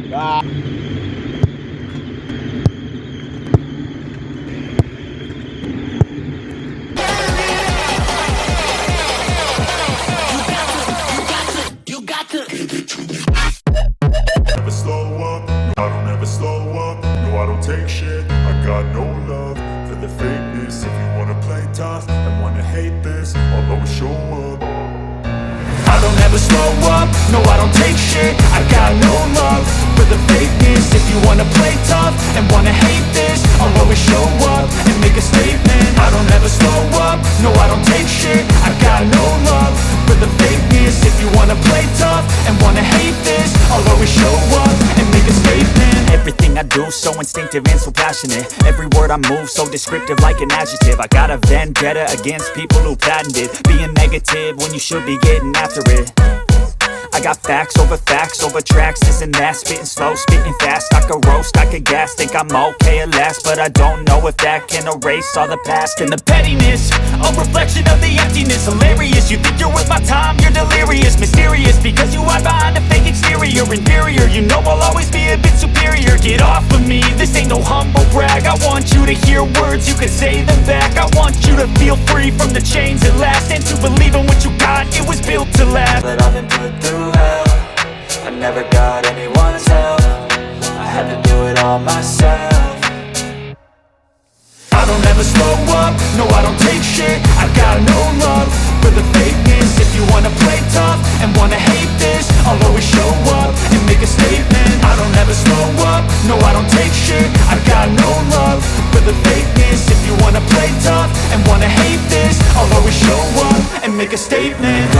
Ah. Never slow up, no, I don't ever slow up. No, I don't take shit, I got no love for the fakeness. If you wanna play tough and wanna hate this, I'll always show up. I don't ever slow up, no, I don't take shit. I got no love for the fakeness. If you wanna play tough and wanna hate this, I'll always show up and make a statement. I don't ever slow up, no, I don't take shit. I got no love for the fakeness. If you wanna play tough and wanna hate this, I'll always show up and make a statement. Everything I do so instinctive and so passionate. Every word I move so descriptive like an adjective. I got a vendetta against people who patented being negative when you should be getting after it. I got facts over tracks, this and that. Spitting slow, spitting fast, I could roast, I could gas. Think I'm okay at last, but I don't know if that can erase all the past. And the pettiness, a reflection of the emptiness. Hilarious, you think you're worth my time, you're delirious. Mysterious, because you hide behind a fake exterior. Inferior, you know I'll always be a bit superior. Get off of me, this ain't no humble brag. I want you to hear words, you can say them back. I want you to feel free from the chains at last, and to believe in what you got, it was built to last. But I've been put through hell, I never got anyone's help, I had to do it all myself. I don't ever slow up, no, I don't take shit. I got no love for the fakeness. If you wanna play tough and wanna hate this, I'll always show up and make a statement. I don't ever slow up, no, I don't take shit. I got no love for the fakeness. If you wanna play tough and wanna hate this, I'll always show up and make a statement.